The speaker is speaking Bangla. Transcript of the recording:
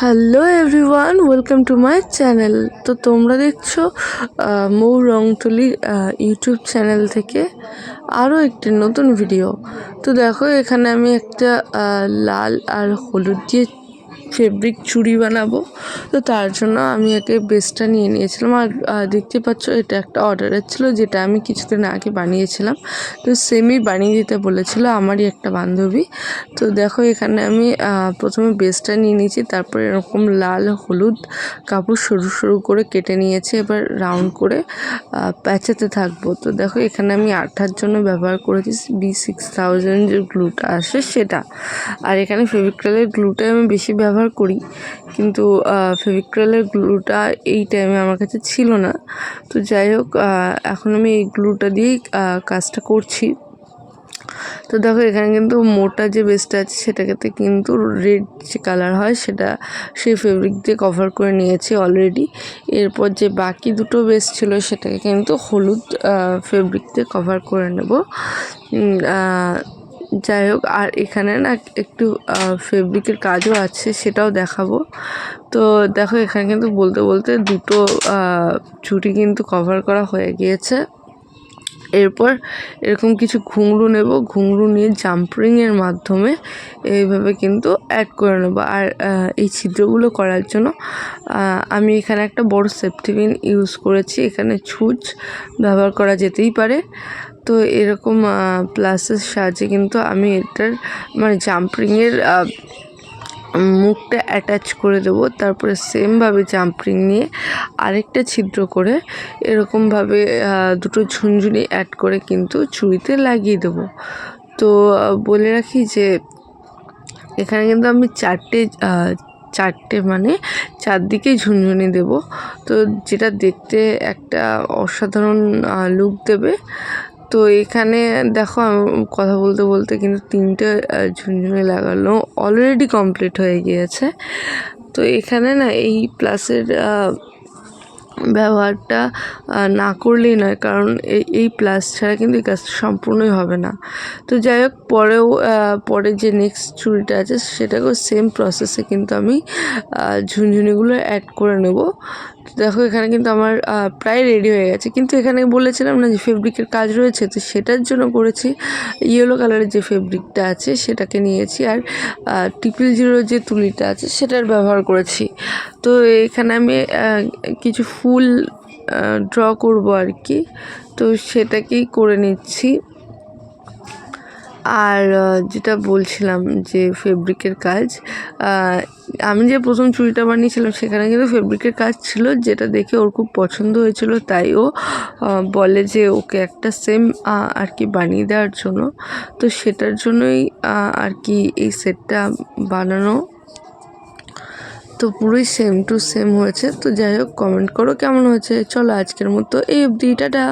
Hello everyone, welcome to my channel. তো তোমরা দেখছো মৌ রংতুলি ইউটিউব চ্যানেল থেকে আরও একটি নতুন ভিডিও। তো দেখো, এখানে আমি একটা লাল আর হলুদ দিয়ে ফেব্রিক চুড়ি বানাবো। তো তার জন্য আমি একে বেসটা নিয়ে নিয়েছিলাম। আর দেখতে পাচ্ছ, এটা একটা অর্ডারের ছিল, যেটা আমি কিছুদিন আগে বানিয়েছিলাম। তো সেমই বানিয়ে দিতে বলেছিল আমারই একটা বান্ধবী। তো দেখো, এখানে আমি প্রথমে বেসটা নিয়ে নিয়েছি, তারপরে এরকম লাল হলুদ কাপড় সরু সরু করে কেটে নিয়েছি। এবার রাউন্ড করে প্যাঁচাতে থাকবো। তো দেখো, এখানে আমি আঠার জন্য ব্যবহার করেছি B6000 যে গ্লুটা আসে সেটা। আর এখানে ফেভিক্রিলের গ্লুটাই আমি বেশি ব্যবহার করি, কিন্তু ফেভিক্রিলের গ্লুটা এই টাইমে আমার কাছে ছিল না। তো যাই হোক, এখন আমি এই গ্লুটা দিয়েই কাজটা করছি। তো দেখো, এখানে কিন্তু মোটা যে বেসটা আছে সেটাকে কিন্তু রেড যে কালার হয় সেটা সেই ফেব্রিক দিয়ে কভার করে নিয়েছি অলরেডি। এরপর যে বাকি দুটো বেস ছিল সেটাকে কিন্তু হলুদ ফেব্রিক দিয়ে কভার করে নেব। যাই হোক, আর এখানে না একটু ফেব্রিকের কাজও আছে, সেটাও দেখাবো। তো দেখো, এখানে কিন্তু বলতে বলতে দুটো চুড়ি কিন্তু কভার করা হয়ে গিয়েছে। এরপর এরকম কিছু ঘুঙরু নেব, ঘুঙরু নিয়ে জাম্পরিংয়ের মাধ্যমে এইভাবে কিন্তু অ্যাড করে নেব। আর এই ছিদ্রগুলো করার জন্য আমি এখানে একটা বড় সেফটি পিন ইউজ করেছি। এখানে ছুঁচ ব্যবহার করা যেতেই পারে। তো এরকম প্লাসের সাহায্যে কিন্তু আমি এটার জাম্পরিংয়ের মুখটা অ্যাটাচ করে দেবো। তারপরে সেমভাবে জাম্পরিং নিয়ে আরেকটা ছিদ্র করে এরকমভাবে দুটো ঝুনঝুনি অ্যাড করে কিন্তু চুড়িতে লাগিয়ে দেবো। তো বলে রাখি যে এখানে কিন্তু আমি চারটে চারদিকেই ঝুনঝুনি দেব, তো যেটা দেখতে একটা অসাধারণ লুক দেবে। তো এখানে দেখো, কথা বলতে বলতে কিন্তু 3টে ঝুনঝুনি লাগানো অলরেডি কমপ্লিট হয়ে গিয়েছে। তো এখানে না এই প্লাসের ব্যবহারটা না করলেই নয়, কারণ এই প্লাস ছাড়া কিন্তু এই কাজটা সম্পূর্ণই হবে না। তো যাই হোক, পরে যে নেক্সট চুড়িটা আছে সেটাকেও সেম প্রসেসে কিন্তু আমি ঝুনঝুনিগুলো অ্যাড করে নেব। তো দেখো, এখানে কিন্তু আমার প্রায় রেডি হয়ে গেছে, কিন্তু এখানে বলেছিলাম না যে ফেব্রিকের কাজ রয়েছে, তো সেটার জন্য করেছি ইয়েলো কালারের যে ফেব্রিকটা আছে সেটাকে নিয়েছি। আর 000 যে তুলিটা আছে সেটার ব্যবহার করেছি। তো এখানে আমি কিছু ফুল ড্র করব আর কি, তো সেটাকেই করে নিচ্ছি। আর যেটা বলছিলাম যে ফেব্রিকের কাজ, আমি যে প্রথম চুড়িটা বানিয়েছিলাম সেখানে কিন্তু ফেব্রিকের কাজ ছিল, যেটা দেখে ওর খুব পছন্দ হয়েছিল। তাই ও বলে যে ওকে একটা সেম আর কি বানিয়ে দেওয়ার জন্য। তো সেটার জন্যই আর কি এই সেটটা বানানো। তো পুরোই সেম টু সেম হয়েছে। তো যাই হোক, কমেন্ট করো কেমন হয়েছে। চলো, আজকের মতো এই অবধি, টাটা।